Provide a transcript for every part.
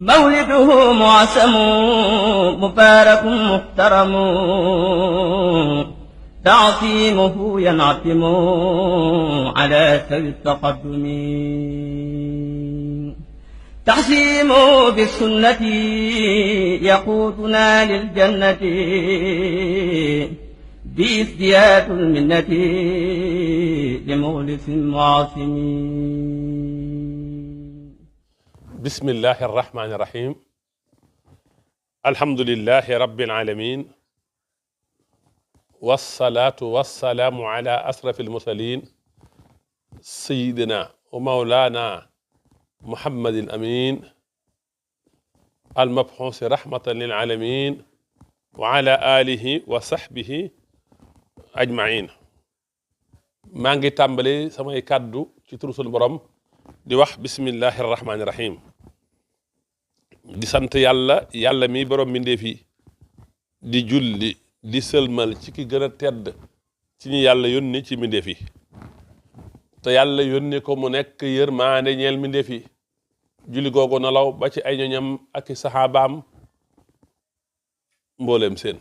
مولده معسم مبارك محترم تعظيمه ينعتم على سوي التقدم تحسيمه بالسنة يقودنا للجنة بازدياد المنة لمخلص معاصم بسم الله الرحمن الرحيم الحمد لله رب العالمين والصلاة والسلام على أشرف المرسلين سيدنا ومولانا محمد الأمين المبعوث رحمة للعالمين وعلى آله وصحبه أجمعين maa ngi tàmbali samay kàddu ci turu sunu borom di wax bismillahi rahmaani rahim di sant yàlla mi borom mbindeef yi di julli di sëlmal ci ki gën a tedd ci ñi yàlla yónni ci mbindeef yi te yàlla yónni ko mu nekk yërmaande ñeel mbindeef yi julli googu nalaw ba ci ay ñoñam ak i saxaabaam mbooleem seen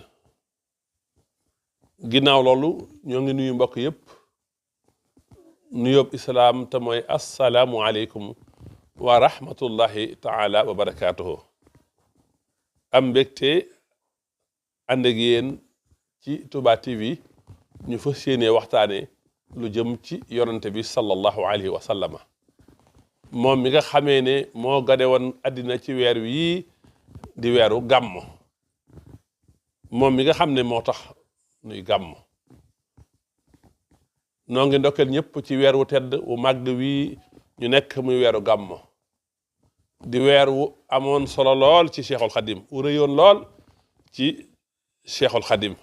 ginnaaw loolu ñoo ngi nuyu mbokk yépp nuyób islaam te mooy assalaamu aleykum wa rahmatullahi taala wa barakaatuhu am mbégte ànd ak yéen ci Touba TV ñu fas yéenee waxtaane lu jëm ci yonante bi sallallahu alayhi wa sallama moom mi nga xamee ne moo gane woon àddina ci weer wii di weeru gàmm moom mi nga xam ne moo tax nuy gàmm noo ngi ndokkeel ñëpp ci weer wu tedd wu màgg wii ñu nekk muy weeru gàmm di weer wu amoon solo lool ci Cheikhul Khadim wu rëyoon lool ci Cheikhul Khadim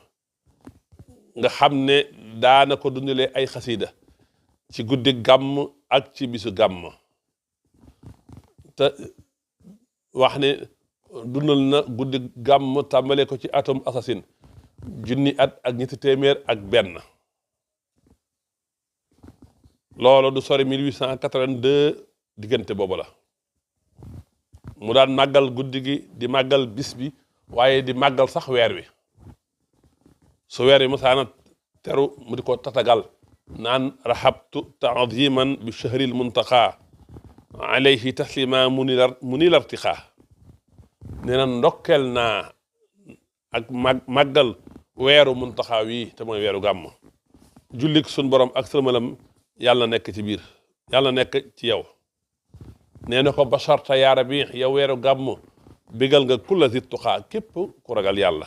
nga xam ne daana ko dundalee ay xasida ci guddi gàmm ak ci bisu gàmm te wax ne dundal na guddi gàmm tàmbale ko ci atum assasine junni at ak ñetti téeméer ak benn loolu du sori 1882 diggante boobu la mu daan màggal guddi gi di màggal bis bi waaye di màggal sax weer wi su weer wi musaana teru mu di ko tatagal naan rahabtu taadiman bi shahril muntaqa alayhi taslima muni lartiqa nee na ndokkeel naa ak màggal weeru muntaqa wi te mooy weeru gàmm jullik sun borom ak sërmalam yàlla nekk ci biir yàlla nekk ci yow nee na ko basharta yaa rabi yow weeru gàmm bégal nga kulla zit tuqaa képp ku ragal yàlla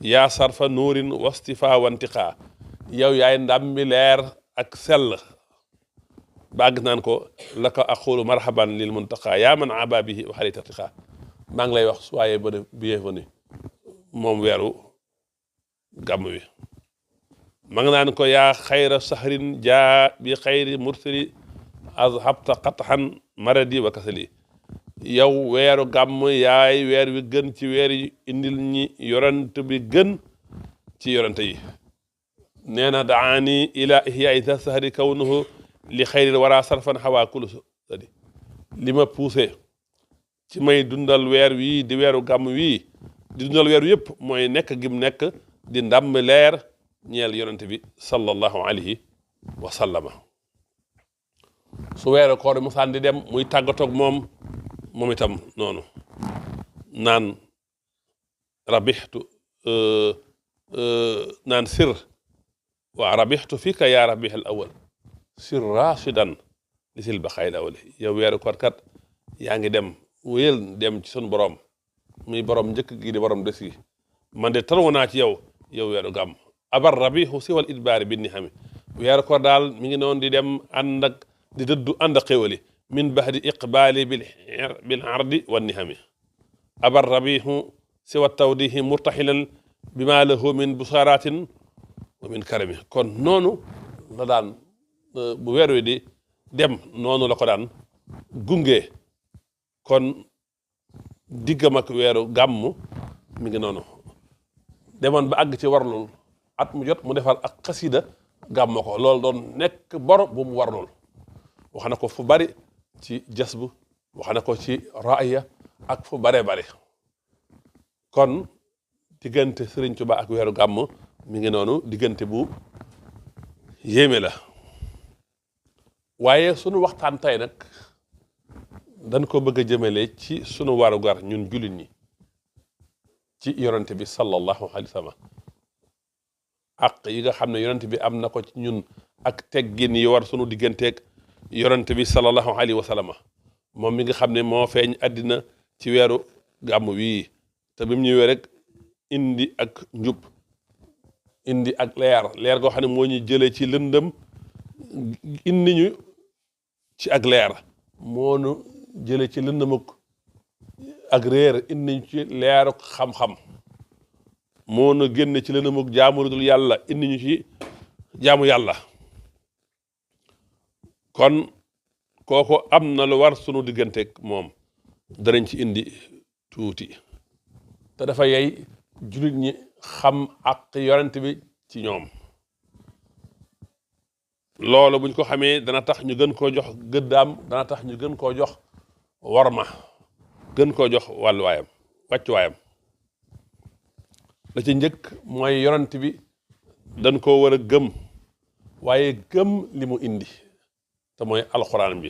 yaa sarfa nuurin wastifa wantiqaa yow yaay ndàmbi leer ak sell bàgg naan ko la ko aqulu marhaban lil muntaqa yaa man aba bihi wa xarit irtiqaa maa ngi lay wax soyez bienvenu moom weeru gàmm wi ma nga naan ko yaa xayra sahrin jaa bi xayri mursali azhabta qathan maradi wa kasali yow weeru gàmm yaay weer wi gën ci weer yi indil ñi yorant bi gën ci yorante yi nee na daani ila ihyaai sa sahri kawnuhu li xayril wara sarfan xawaa kulu sadi li ma poussé ci may dundal weer wii di weeru gàmm wii di dundal weer wi yëpp mooy nekk gim nekk di ndàmm leer ñeel yonente bi sallallahu alayhi wa sallama su weeru koor musaan di dem muy tàggatoog moom itam noonu naan rabixtu naan sir waa rabixtu fika yaa rabix al awal sir rachidan li sil baxaayil awal yow weeru koor kat yaa ngi dem wéyal dem ci sun borom muy borom njëkk gi di borom des gi man de tarwo naa ci yow weeru gàmm abar rabixu siwal idbaari bi nihami weeru koor daal mi ngi noonu di dem ànd ak di dëddu ànd ak xéwali min baxdi iqbaali bil ardi wa nihami abar rabixu siwa tawdihi murtaxilan bi ma lahu min busaratin wa min karami kon noonu la daan bu weer wi di dem noonu la ko daan gunge kon diggam ak weeru gàmm mi ngi noonu demoon ba àgg ci warlul at mu jot mu defal ak xasida gàmm ko loolu doon nekk bor bu mu warlul wax na ko fu bari ci jasbu wax na ko ci raaya ak fu bare bare kon diggante Sëriñ Tuubaa ak weeru gàmm mi ngi noonu diggante bu yéeme la waaye sunu waxtaan tey nag dañ ko bëgg a jëmale ci sunu warugar ñun jullit ñi ci yonent bi sallallahu alayhi wa sallam ak yi nga xam ne yonent bi am na ko ci ñun ak teggin yi war sunu digganteeg yonent bi sallallahu alayhi wa sallam moom mi nga xam ne moo feeñ àddina ci weeru gàmm wii te bi mu ñëwee rek indi ak njub indi ak leer goo xam ne moo ñu jëlee ci lëndëm indi ñu ci ak leer moo ñu jëlee ci lëndëmuk ak réer indi ñu ci leeruk xam-xam moo ñu génne ci lëndëmuk jaamu dul yàlla indi ñu ci jaamu yàlla kon kooku am na lu war sunu digganteeg moom danañ ci indi tuuti te dafa yey jullit ñi xam ak yonent bi ci ñoom loolu buñ ko xamee dana tax ñu gën koo jox gëddaam dana tax ñu gën koo jox worma gën koo jox wàlluwaayam wàccuwaayam la ci njëkk mooy yonent bi dañ koo war a gëm waaye gëm li mu indi te mooy alxuraan bi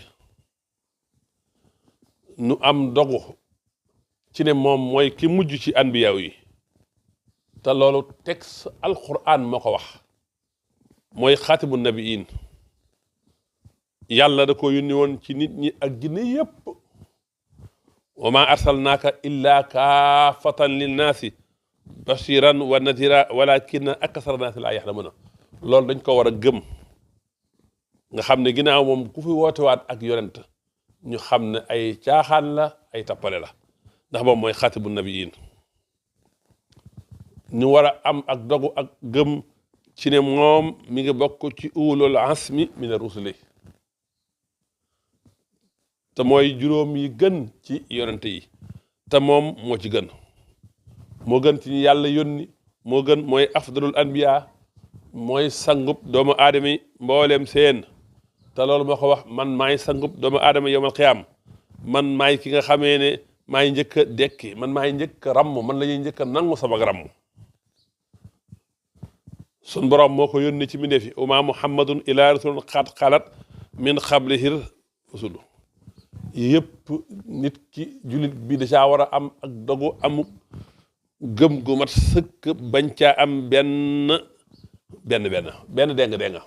nu am dogu ci ne moom mooy ki mujj ci anbiyaaw yi te loolu texte alquran moo ko wax mooy xaatimu nabiyin yàlla da ko yónni woon ci nit ñi ak jinne yépp wa ma arsalnaaka illa kaafatan linnaasi bashiran wa nadira walakinna aksara naasi laa yaxlamuuna loolu dañ ko war a gëm nga xam ne ginnaaw moom ku fi wootewaat ak yonent ñu xam ne ay caaxaan la ay tappale la ndax moom mooy xaatimu nabiyin ñu war a am ak dogu ak gëm ci ne moom mi ngi bokk ci ulul asmi mina rusuli te mooy juróom yi gën ci yonente yi te moom moo ci gën moo gën ci ñu yàlla yónni moo gën mooy afdalul anbiya mooy sangub doomu aadama yi mbooleem seen te loolu moo ko wax man maay sangub doomu aadama yowmal qiyaam man maay ki nga xamee ne maay njëkk a dekki man maay njëkk a ramm man la ñuy njëkk a nangu sama ramm sun borom moo ko yónni ci mbindeef yi uma muhammadun ila rasulun xaat xalat min xablihir rusulu yëpp nit ki jullit bi da caa war a am ak dogu amu gëm gu mat sëkk bañ caa am benn déng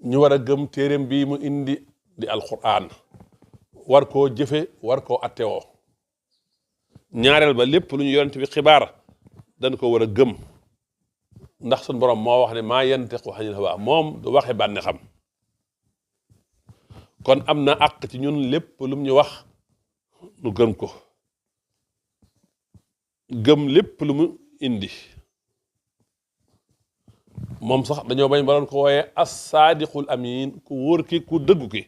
ñu war a gëm téeréem bii mu indi di alquran war koo jëfe war koo attewoo ñaareel ba lépp lu ñu yonent bi xibaar dañ ko war a gëm ndax sun borom moo wax ne maa yantiqu anil hawa moom du waxe bànne xam kon am na àq ci ñun lépp lu mu ñu wax nu gëm ko gëm lépp lu mu indi moom sax dañoo bañ ba doon ko wooyee as-saadiqul amin ku wóor ki ku dëggu ki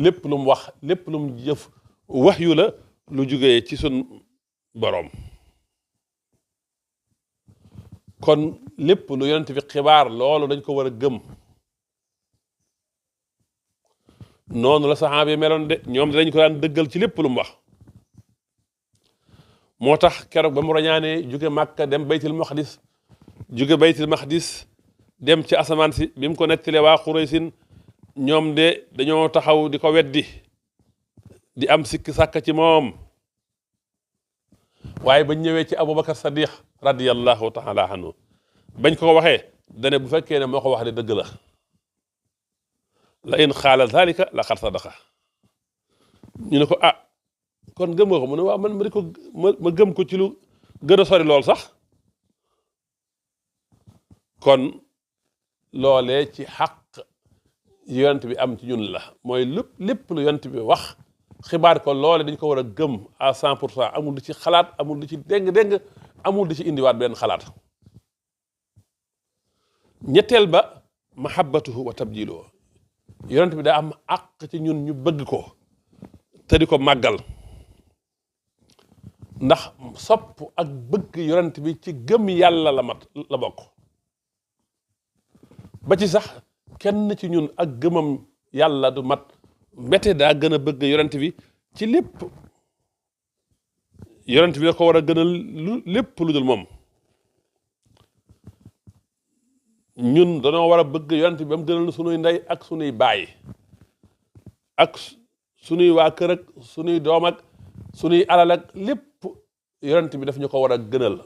lépp lu mu wax lépp lu mu jëf wax yu la lu jugee ci sun boroom kon lépp lu yonent bi xibaar loolu dañ ko war a gëm noonu la saxaaba yi meloon de ñoom dañ ko daan dëggal ci lépp lu mu wax moo tax keroog ba mu rañaanee jóge Màkka dem baytil maqdis jóge baytil maqdis dem ci asamaan si bi mu ko nettalee waa Xuraysin ñoom de dañoo taxaw di ko weddi di am sikki sàkk ci moom waaye bañ ñëwee ci Abubakar Sadiq radiyallahu taala anhu bañ ko waxee dane bu fekkee ne moo ko wax de dëgg la in xaala zalika la xar sadaqa ñu ne ko ah kon gëm nga ko mu ne waaw man ma di ko ma gëm ko ci lu gën a sori lool sax kon loolee ci xaq yonent bi am ci ñun la mooy lépp lu yonent bi wax xibaar ko loole dañ ko war a gëm à 100% amul di ci xalaat amul di ci déng amul di ci indiwaat benn xalaat ñetteel ba mahabbatuhu wa tabjiluhu yonent bi daa am àq ci ñun ñu bëgg ko te di ko màggal ndax sopp ak bëgg yonent bi ci gëm yàlla la bokk ba ci sax kenn ci ñun ak gëmam yàlla du mat mbete daa gën a bëgg yonent bi ci lépp yonent bi da ko war a gënal lépp lu dul moom ñun dañoo war a bëgg yonent bi ba mu gënal sunuy ndey ak sunuy baay ak sunuy waa kër ak sunuy doom ak sunuy alal ak lépp yonent bi daf ñu ko war a gënal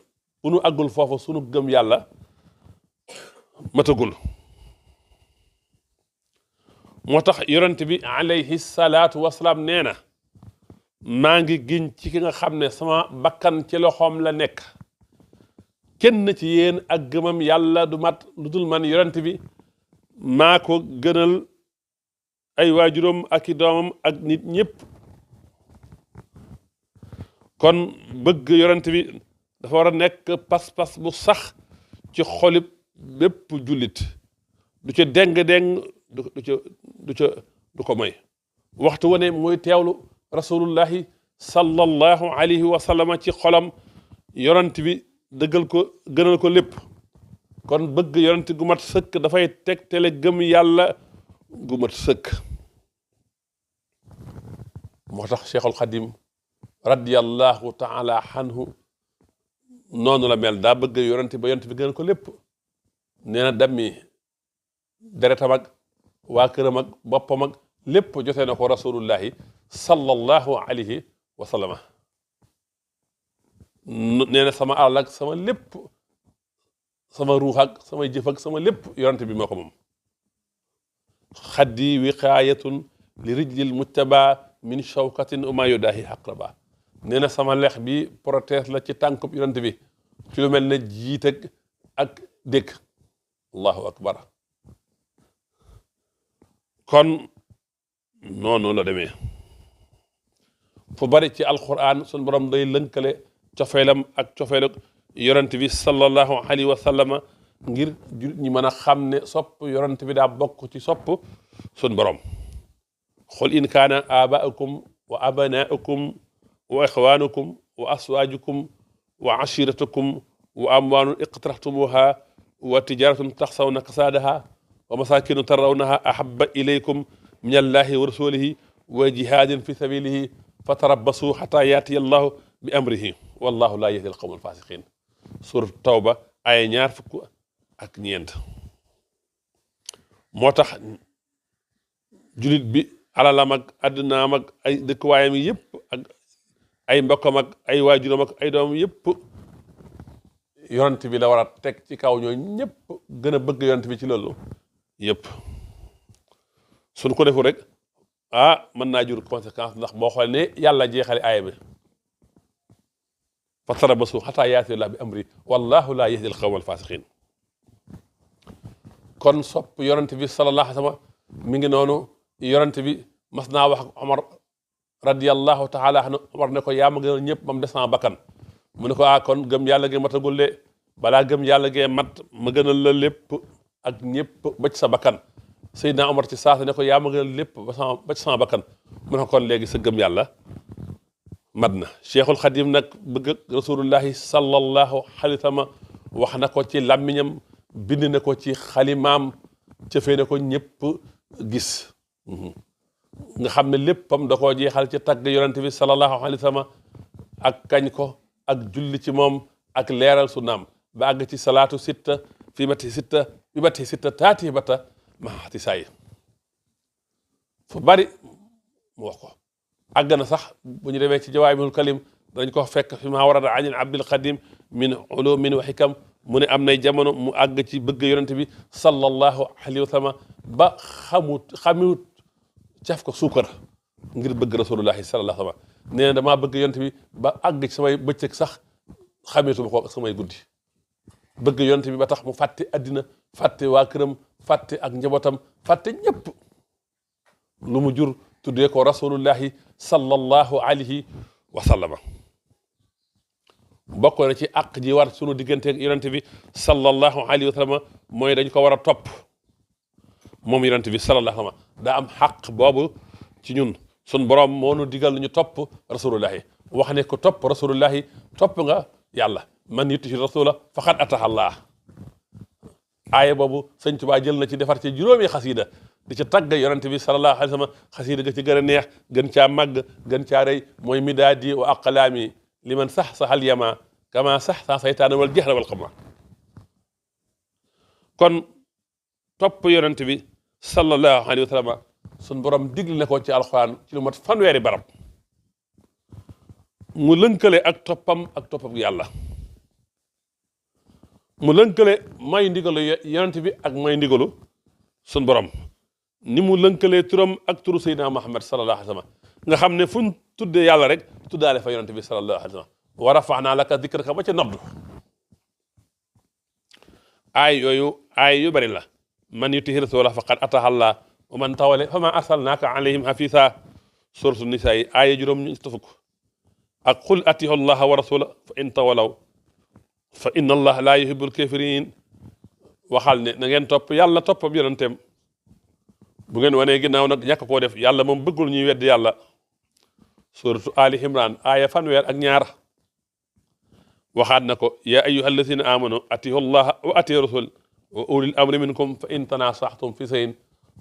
bu nu àggul foofu sunu gëm yàlla matagul moo tax yonent bi alayhi salaatu wasalaam nee na maa ngi giñ ci ki nga xam ne sama bakkan ci loxoom la nekk kenn ci yéen ak gëmam yàlla du mat lu dul man yonent bi maa ko gënal ay waajuram ak i doomam ak nit ñëpp kon bëgg yonent bi dafa war a nekk pas-pas bu sax ci xolib bépp jullit du ca déng-déng du ko moy waxtu wane muy teewlu rasulullahi sallallahu alayhi wa sallam ci xolam yonent bi dëggal ko gënal ko lépp kon bëgg yonent gu mat sëkk dafay tegtale gëm yàlla gu mat sëkk moo tax cheikhul xadim radiyallahu taala anhu noonu la mel daa bëgg yonent ba yonent bi gënal ko lépp nee na dammi deretam ak waa këram ak boppam ak lépp jotee na ko rasulullahi sallallahu alayhi wa sallama nee na sama alal ak sama lépp sama ruux ak samay jëf ak sama lépp yonent bi moo ko moom xaddi wiqaayatun li rijlil mujtaba min shawkatin uma yudaahi aqraba nee na sama lex bi protège la ci tànkub yonent bi ci lu mel ne jiit ak dëkk allahu akbar kon noonu la demee fu bari ci alquran sun borom day lënkale cofeelam ak cofeelu yonent bi sallallahu alayhi wa sallama ngir jullit ñi mën a xam ne sopp yonent bi daa bokk ci sopp sun borom xul in kaana abaakum wa abnaakum wa ixwaanukum wa aswaajukum wa ashiratukum wa amwaalun iqtaraftumuha wa tijaratun taxsawna kasaadaha wa masakinu tarawnaha ahabba ilaykum min allahi wa rasulihi wa jihadin fi sabilihi fatarabbasu xata yaatiya allahu bi amrihi wallahu laa yahdi alqawma alfasiqin surat tawba ay ñaar fukk ak ñeent moo tax julit bi alalam ak àddinaam ak ay dëkkuwaayam yëpp ak ay mbokkam ak ay waajuram ak ay doomam yëpp yonent bi la war a teg ci kaw ñoo ñëpp gën a bëgg yonent bi ci loolu yëpp suñ ko defu rek mën naa jur conséquence ndax boo xoolee ne yàlla jeexale aaya bi fatarabbasu xataa yaati llaahu bi amri wallahu laa yahdi al-qawma al-faasiqiin kon sopp yonent bi sallallahu alayhi wa sallam mi ngi noonu yonent bi mas naa wax ak Omar radiyallahu taala anhu Omar ne ko yaa ma gënal ñëpp ba mu des sama bakkan mu ne ko kon gëm yàlla gee matagul de balaa gëm yàlla gee mat ma gënal la lépp ak ñëpp ba ci sa bakkan Seydina Omar ci saasa ne ko yaa ma gënal lépp ba ci sama bakkan mu ne ko kon léegi sa gëm yàlla mat na Cheikhul Xadim nag bëgg rasulullahi sallallahu alayhi wa sallam wax na ko ci làmmiñam bind na ko ci xalimaam cëfee na ko ñëpp gis nga xam ne léppam da koo jeexal ci tagg yonent bi sallallahu alayhi wa sallam ak kañ ko ak julli ci moom ak leeral sunnaam ba àgg ci salaatu sitta fi mati sitta bi mati sitta taati bata maxati sayi fu bari mu wax ko àgg na sax bu ñu demee ci jawaahirul kalim dañ ko fekk fi ma warada anil abdil qadim min ulumin wa xikam mu ne am nay jamono mu àgg ci bëgg yonent bi sallallahu alayhi wa sallam ba xamut caf ko suukar ngir bëgg rasulullahi sallallahu alayhi wa sallam nee na damaa bëgg yonent bi ba àgg ci samay bëccëg sax xameetuma ko samay guddi bëgg yonent bi ba tax mu fàtte addina fàtte waa këram fàtte ak njabootam fàtte ñëpp lu mu jur tuddee ko rasulullahi sallallahu alayhi wa sallama bokk na ci àq ji war sunu digganteeg yonent bi sallallahu alayhi wa sallama mooy dañ ko war a topp moom yonent bi sallallahu alayhi wa sallam daa am xaq boobu ci ñun sun borom moo nu digal ñu topp rasulullahi wax ne ko topp rasulullahi topp nga yàlla man yuti rasula faqad ataha allah aaya boobu sëñ Tuubaa jël na ci defar ci juróomi xasiida di ci tagg yonente bi sallallahu alayhi wa sallam xasiida ga ci gën a neex gën caa màgg gën caa rëy mooy midaadi wa aqlaami liman sax saxal yama kama sax sa saytaana wal jahra wal xama kon topp yonente bi sallallahu alayhi wa sallam suñ borom digle na ko ci alxuraan ci lu mat fanweeri barab mu lënkale ak toppam yàlla mu lënkale may ndigalu yonent bi ak may ndigalu sun borom ni mu lënkalee turam ak turu Seydina Muhammad sallallahu alayhi wa sallam nga xam ne fu ñu tuddee yàlla rek tuddaale fa yonent bi sallallahu alayhi wa sallam wa rafa'naa laka dikraka ba ca noddu aay yu bari la man yuti'i rasuula faqad ataa Allah wa man tawalla famaa arsalnaaka alayhim hafiizaa suuratu nisaa yi aaya juróom ñu fukk ak qul atii'u llaha wa rasuula fa in tawallaw fa inna allaha laa yuhibbul kaafiriin waxal ne na ngeen topp yàlla toppam yonenteem bu ngeen wanee ginnaaw nag ñàkk koo def yàlla moom bëggul ñuy weddi yàlla suratu Ali Imran aaya fanweer ak ñaar waxaat na ko yaa ayyuhal lazina amanu atii'u llaha wa atii'u rasul wa ulil amri minkum fa in tanaaza'tum fi shay'in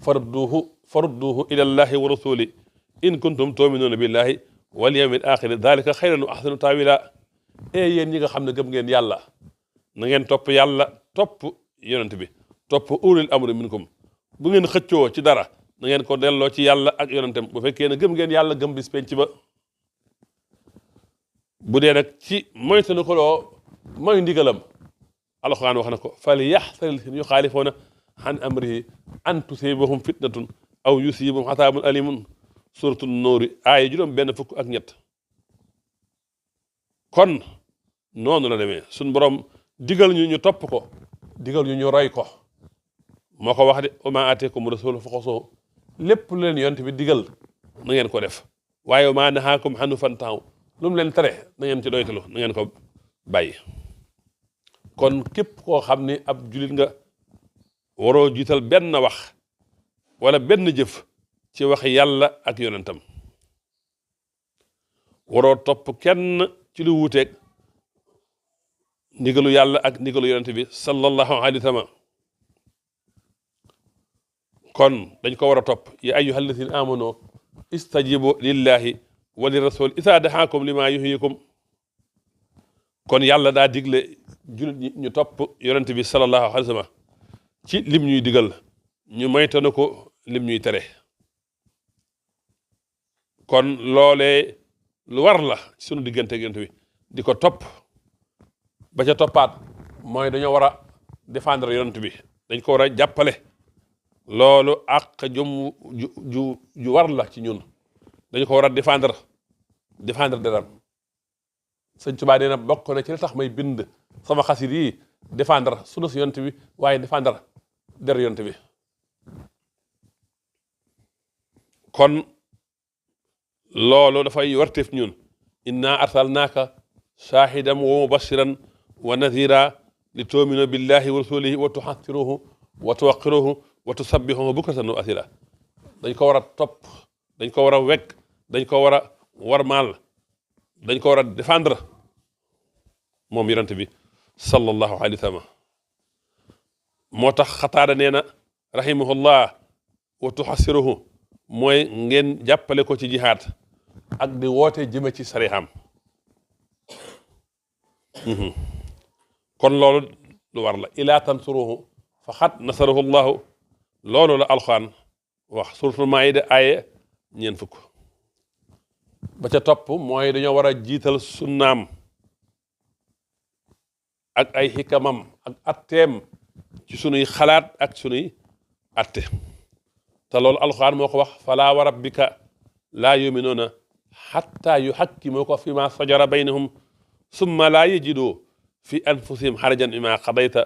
farudduuhu ila llahi wa rasuli in kuntum tu'minuuna billahi wal yawmil aaxiri daalika xayrun wa ahsanu taawila yéen ñi nga xam ne gëm ngeen yàlla na ngeen topp yàlla topp yonent bi topp ulil amri minkum bu ngeen xëccoo ci dara na ngeen ko delloo ci yàlla ak yonentam bu fekkee ne gëm ngeen yàlla gëm bis penc ba bu dee nag ci moytu na ko loo mooy ndigalam alxuraan wax na ko fal yaxsaril lazina yuxaalifuuna an amrihi an tusibahum fitnatun aw yusibahum azaabun alimun suratu Nuur aaya juróom benn fukk ak ñett kon noonu la demee suñ borom digal ñu topp ko digal ñu roy ko moo ko wax de wa maa aateekum rasuulu faxuzuuhu lépp lu leen yonent bi digal na ngeen ko def waaye wa maa nahaakum anhu fantahuu lu mu leen tere na ngeen ci doytalu na ngeen ko bàyyi kon képp koo xam ni ab julit nga waroo jiital benn wax wala benn jëf ci wax yàlla ak yonentam waroo topp kenn ci lu wuuteeg ndigalu yàlla ak ndigalu yonent bi sallallahu alayhi wa sallam kon dañ ko war a topp ya ayyuhal lazina amanu istajibu lillahi wa li rasul isa dahaakum lima yuhyikum kon yàlla daa digle jullit ñi ñu topp yonent bi sallallahu alayhi wa sallam ci lim ñuy digal ñu maytana ko lim ñuy tere kon loolee lu war la ci sunu diggante yonent bi di ko topp ba ca toppaat mooy dañoo war a défendre yonent bi dañ ko war a jàppale loolu ak jom ju war la ci ñun dañ ko war a défendre deram sëñ Tuubaa nee na bokk na ci li tax may bind sama xasit yi défendre sunu si yonent bi waaye défendre der yonent bi kon loolu dafay warteef ñun inna arsalnaaka shaahidan wa mubashiran wa nadhira li tu'minu billahi wa rasulihi wa tuhassiruhu wa tuwaqqiruhu wa tusabbihuhu bukratan wa asila dañ ko war a topp dañ ko war a wekk dañ ko war a warmaal dañ ko war a défendre moom yonent bi sallallahu alayhi wa sallam moo tax Xataada nee na rahimahullah wa tuhassiruhu mooy ngeen jàppale ko ci jihaad ak di woote jëme ci sarixam kon loolu lu war la ilaa tansuruhu faqad nasarahu llahu loolu la alxuraan wax suratul maayida aaye ñeent fukk ba ca topp mooy dañoo war a jiital sunnaam ak ay xikamam ak atteem ci sunuy xalaat ak sunuy atte te loolu alxuraan moo ko wax falaa wa rabbika laa yuminuuna xatta yuhakkimuuka fi ma sajara baynahum summa laa yajidu fi anfusihim xarajan mimma qadayta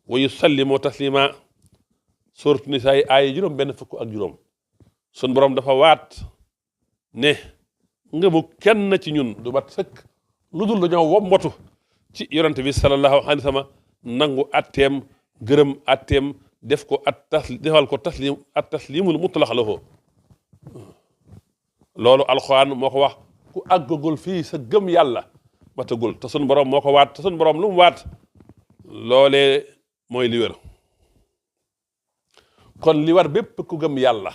wa yusallimu taslima suuratu nisaa yi aaya juróom benn fukk ak juróom sun borom dafa waat ne ngëmu kenn ci ñun du mat sëkk lu dul dañoo wombatu ci yonent bi sallallahu alayhi wa sallam nangu atteem gërëm atteem def ko defal ko taslimul mutlaq lahu loolu alxuraan moo ko wax ku àggagul fii sa gëm yàlla matagul te sun borom moo ko waat te sun borom lu mu waat loolee mooy li wér kon li war bépp ku gëm yàlla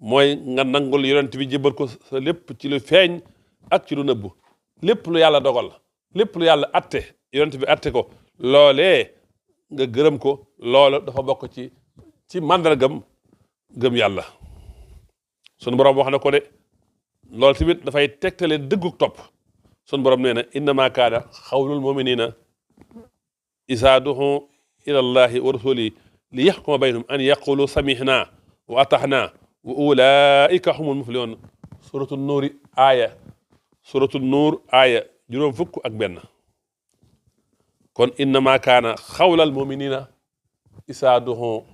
mooy nga nangul yonent bi jébal ko sa lépp ci lu feeñ ak ci lu nëbbu lépp lu yàlla dogal lépp lu yàlla atte yonent bi atte ko loolee nga gërëm ko loolu dafa bokk ci màndargam gëm yàlla sunu borom wax na ko de loolu tamit dafay tegtale dëggu topp sunu borom nee na innama kaana xawlul muminina isaa duxu ila llahi wa rasuli li yaxkuma baynahum an yaqulu samihna wa ataxna wa ulaika humul muflihun suratu nuur aaya juróom fukk ak benn kon innama kaana xawlal muminina isaa duxu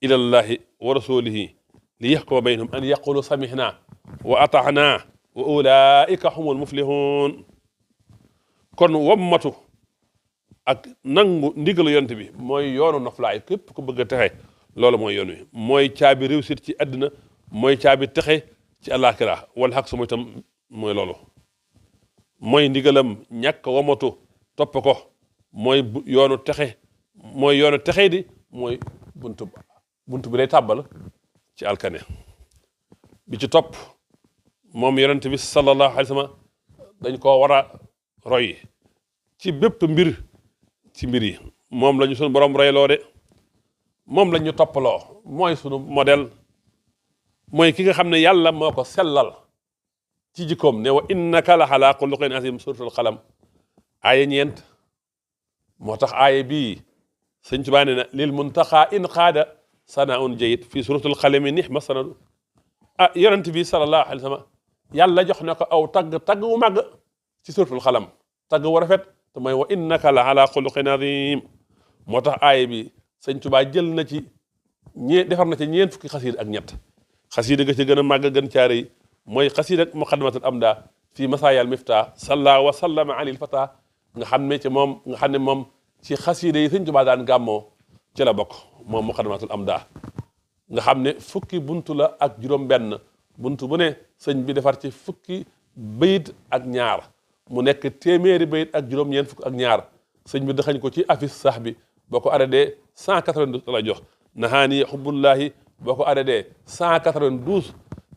ila llahi wa rasulihi li yaxkuma baynahum an yaqulu samihna wa ataxna wa ulaika humul muflihun kon wammatu ak nangu ndigalu yonent bi mooy yoonu noflaay képp ku bëgg a texe loolu mooy yoon wi mooy caabi réussite ci àddina mooy caabi texe ci àllaaxira wala xaq su mooy tam mooy loolu mooy ndigalam ñàkk wammatu topp ko mooy yoonu texe mooy yoonu texe di mooy buntu bi lay tàbbal ci alkane bi ci topp moom yonent bi sallallahu alayhi wa sallam dañ koo war a roy ci bépp mbir ci mbir yi moom la ñu sunu borom royloo de moom la ñu toppaloo mooy sunu modèle mooy ki nga xam ne yàlla moo ko sellal ci jikkoom ne wa innaka la ala xuluqin azim suratul xalam aaya ñeent moo tax aaya bii sëñ Tuubaa nee na lil muntaqa in qaada sanaun jayid fii suratul xalami nihma sanadu yonent bi sallallahu alayhi wa sallam yàlla jox na ko aw tagg wu màgg ci suratul xalam tagg wu rafet te mooy wa innaka la ala xuluqin azim moo tax aaya bi sëñ Tuubaa jël na ci defar na ci ñeent fukki xasiid ak ñett xasiida ga ci gën a màgg gën caare yi mooy xasiida ak muqaddamatul amda fii masaayal mifta salla wa sallama alil fata nga xam ne moom ci xasiida yi sëñ Tuubaa daan gàmmoo ci la bokk moom muqaddamatul amda nga xam ne fukki buntu la ak juróom benn buntu bu ne sëñ bi defar ci fukki bayit ak ñaar mu nekk téeméeri bayit ak juróom-ñeent fukk ak ñaar sëñ bi daxañ ko ci afis sax bi boo ko arrêté 192 la lay jox nahaani xubbullaahi boo ko arrêté 192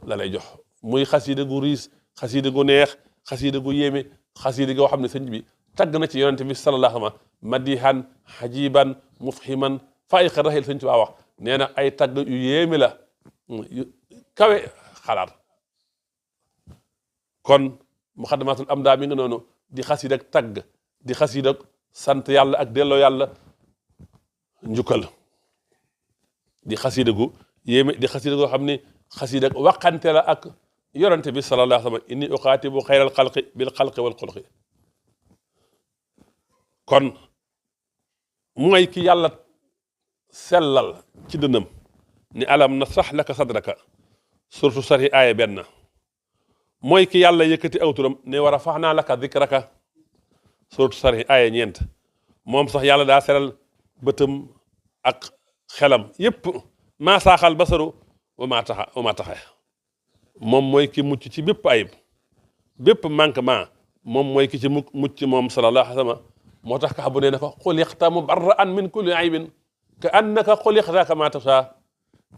la lay jox muy xasiida gu riis xasiida gu neex xasiida gu yéeme xasiida goo xam ne sëñ bi tagg na ci yonente bi sallallahu alayhi wa sallam madihan hajiban mufhiman faiqa rahil sëñ Tuubaa wax nee na ay tagg yu yéeme la yu kawe xalaat kon muqaddamatul amda mi nga noonu di xasiida ak tagg di xasiida ak sant yàlla ak delloo yàlla njukkal di xasiida gu yéeme di xasiida goo xam ne xasiida ak waqante la ak yonente bi sallallahu alayhi wa sallam inni uqaatibu xayral xalqi bil xalqi wal xulqi kon mooy ki yàlla sellal ci dënam ni alam nasrah laka sadraka surtout sari aaya benn mooy ki yàlla yëkkati aw turam ne wa rafahnaa laka dikraka surtout sari aaya ñeent moom sax yàlla daa sellal bëtam ak xelam yépp maa saaxal basaru wa maa taxa moom mooy ki mucc ci bépp ayib bépp manquement moom mooy ki ci mucc moom sallallahu alayhi wa sallam moo tax ka bu nee na ko xuliqta mubarra'an min kulli aybin ka annaka xuliqta kama tasha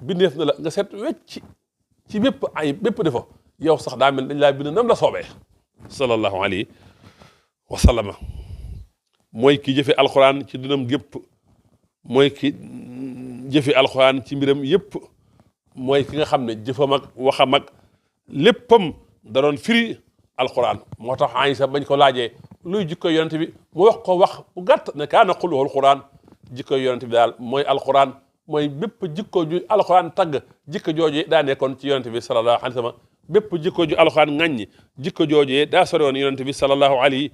bindeef na la nga set wecc ci bépp ayib bépp defo yow sax daa mel dañ laa bind nam la soobee sallallahu alayhi wa sallam mooy ki jëfe alxuraan ci dunam gépp mooy ki jëfe alxuraan ci mbiram yépp mooy ki nga xam ne jëfam ak waxam ak léppam da doon firi alxuraan moo tax Aysa bañ ko laajee luy jikko yonent bi mu wax ko wax bu gàtt ne kaana xuluhu alxuraan jikko yonent bi daal mooy alxuraan mooy bépp jikko ju alxuraan tagg jikko jooju daa nekkoon ci yonent bi sallallahu alayhi wa sallam bépp jikko ju alxuraan ŋàññi jikko jooju daa sori woon yonent bi sallallahu alayhi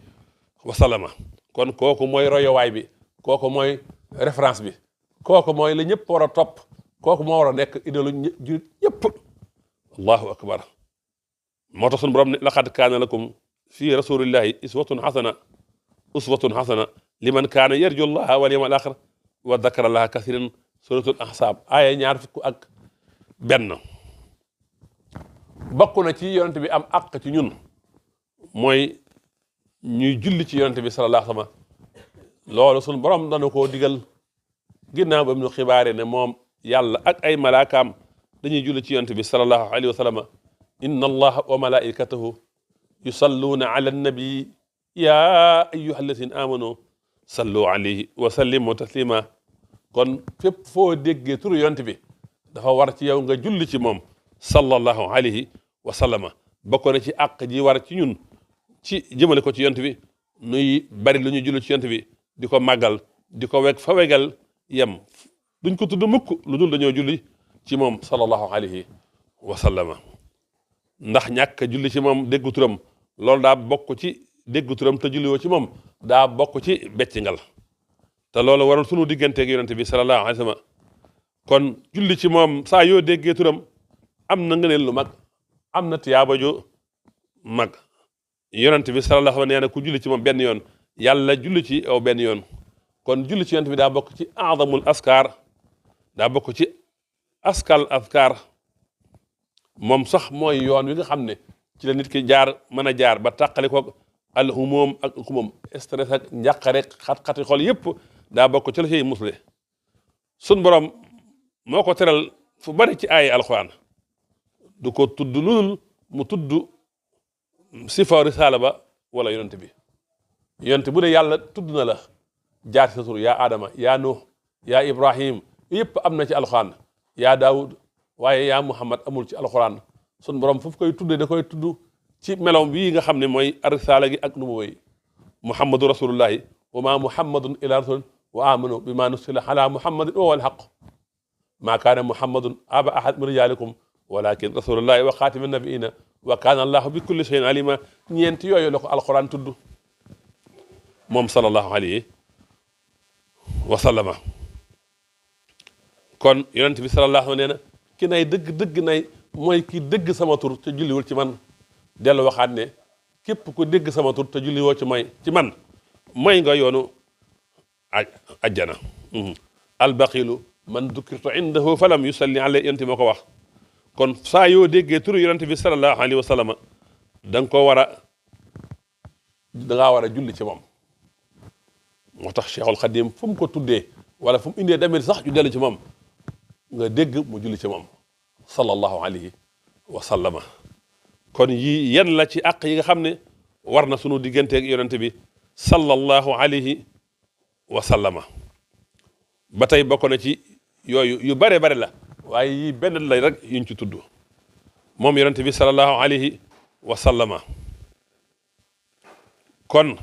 wa sallam kon kooku mooy royowaay bi kooku mooy référence bi kooku mooy la ñëpp war a topp kooku moo war a nekk idolu jurit yëpp allahu akbar moo tax sunu borom ne laqad kaana lakum fi rasulillahi uswatun xasana liman kaana yarju llaha wal yawmal axir wa dakara llaha kasiran suratul ahzab aaya ñaar fukk ak benn bokk na ci yonent bi am àq ci ñun mooy ñuy julli ci yonent bi sallallahu alayhi wa sallam loolu sunu borom dana koo digal ginnaaw ba mu xibaare ne moom yàlla ak ay malaakaam dañuy julli ci yonent bi sallallahu alayhi wa sallam inna allaha wa malaikatahu yusalluuna ala annabi ya ayyuha alladina amanu sallu alayhi wa sallimu taslima kon fépp foo déggee turu yonent bi dafa war ci yow nga julli ci moom sallallahu alayhi wa sallama bokk na ci àq ji war ci ñun ci jëmale ko ci yonent bi nuy bari lu ñuy julli ci yonent bi di ko màggal di ko weg fa wegal yem duñ ko tudd mukk lu dul dañoo julli ci moom sallallahu alayhi wa sallama ndax ñàkk julli ci moom déggu turam loolu daa bokk ci déggu turam te julli woo ci moom daa bokk ci beccingal te loolu waral sunu digganteeg yonent bi sallallahu alayhi wa sallam kon julli ci moom saa yoo déggee turam am na ngëneel lu mag am na tiyaaba ju mag yonent bi sallallahu alayhi wa sallam nee na ku julli ci moom benn yoon yàlla julli ci yow benn yoon kon julli ci yonent bi daa bokk ci azamul askar daa bokk ci askal askar moom sax mooy yoon wi nga xam ne ci la nit ki jaar mën a jaar ba tàqali ko al humum ak humum stress ak njàqare xat-xati xol yépp daa bokk ci la ciy musle sun borom moo ko teral fu bari ci ay alxuraan du ko tudd lulul mu tudd sifa risaala ba wala yonent bi yonent bu dee yàlla tudd na la jaar ci sa tur yaa Adama yaa Nuh yaa Ibrahim yëpp am na ci alxuraan yaa Daawud waaye yaa Muhammad amul ci alxuraan sun borom foofu koy tuddee da koy tudd ci melom bii nga xam ne mooy arisaala gi ak nu mu wéy muhammadu rasulullahi wa ma muhammadun ila rasul wa amanu bi ma nusila ala muhammadin wa wal haq ma kaana muhammadun aba ahad min rijalikum walakin rasulullahi wa xaatimi nabiina wa kaana allahu bi kulli shay'in alima ñeenti yooyu la ko alquran tudd moom sallallahu alayhi wa sallama kon yonent bi sallallahu nee na ki nay dëgg nay mooy ki dégg sama tur te julliwul ci man dellu waxaat ne képp ku dégg sama tur te julliwoo ci man may nga yoonu ajjana albaqilu man dukirtu indahu falam yusalli alayhi yonent moo ko wax kon saa yoo déggee turu yonent bi sallallahu alayhi wa sallam da nga koo war a dangaa war a julli ci moom moo tax Cheikhul Khadim fu mu ko tuddee wala fu mu indee damir sax ju dellu ci moom nga dégg mu julli ci moom sallallahu alayhi wa sallama kon yii yan la ci àq yi nga xam ne war na sunu digganteeg yonent bi sallallahu alayhi wa sallama ba tey bokk na ci yooyu yu bare bare la waaye yii benn lay rek yuñ ci tudd moom yonent bi sallallahu alayhi wa sallama kon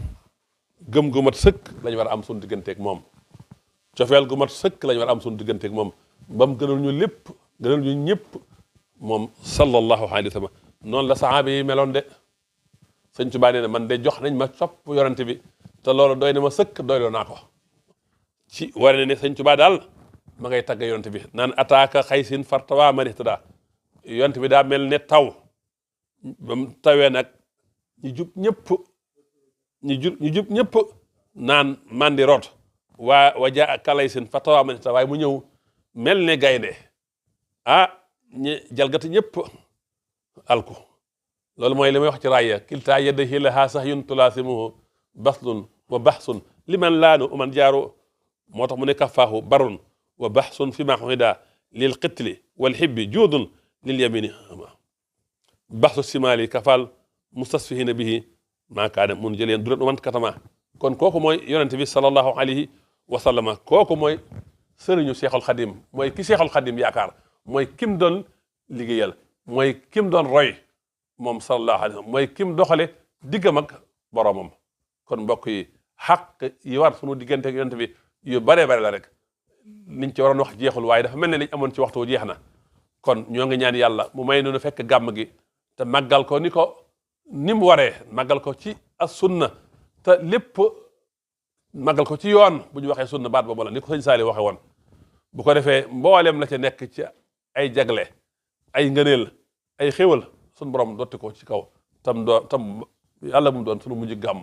gëm gu mat sëkk lañ war a am sunu digganteeg moom cofeel gu mat sëkk lañ war a am sunu digganteeg moom ba mu gënal ñu lépp gënal ñu ñëpp moom sallallahu alayhi wa sallam noonu la saxaaba yi meloon de sëñ Tuubaa nee na man de jox nañ ma sopp yonent bi te loolu doy na ma sëkk doyloo naa ko ci war ne sëñ Tuubaa daal ma ngay tagg yonent bi naan ataaka xaysin fartawa man ihtada yonent bi daa mel ne taw ba mu tawee nag ñu jub ñëpp naan mandi root wa jaa kalaysin fartawa man ihtada waaye mu ñëw mel ne gaynde ñi jalgati ñëpp alku loolu mooy li may wax ci raaya kiltaa yadayhi lahaa sahyun tulaasimuhu baslun wa baxsun liman laanu uman jaaru moo tax mu ne kafaahu barun wa baxsun fi maxuhida lil qitli wal xibbi juudun lil yamini baxsu simaali kafaal mustasfihina bihi maa kaane mun jëleen duran uman katama kon kooku mooy yonente bi sallallahu alayhi wa sallama kooku mooy sëriñu Seexul Xadim mooy ki Seexul Xadim yaakaar mooy kim doon liggéeyal mooy kim doon roy moom sallallahu alayhi wa sallam mooy kim doxale diggam ak boromam kon mbokk yi xaq yi war sunu diggante ak yonent bi yu bare bare la rek liñ ci waroon wax jeexul waaye dafa mel ne liñ amoon ci waxtu jeex na kon ñoo ngi ñaan yàlla mu may nu fekk gàmm gi te màggal ko ni mu waree màggal ko ci as sunna te lépp màggal ko ci yoon bu ñu waxee sunna baat boobu la ni ko sëñ Saali waxe woon bu ko defee mboolem la ca nekk ci ay jagle ay ngëneel ay xéwal sun borom dotti ko ci kaw tam yàlla mu doon sunu mujj gàmm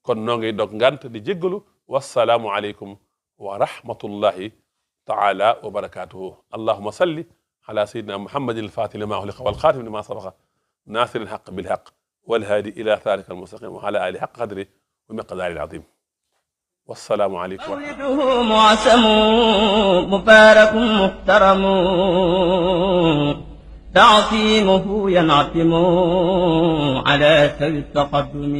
kon noo ngi dog ngant di jéggalu wassalaamu aleykum wa rahmatullahi taala wa barakatuhu allahuma salli ala sayidina muhammadin alfatih lima ughliqa walxatim lima sabaqa nasir alhaq bilhaq walhaadi ila tharika almustaqim wa ala alihi haq qadri wa miqdaari alazim wassalaamu aleykum wa مولده معسم مبارك محترم تعصيمه ينعتم على سوي التقدم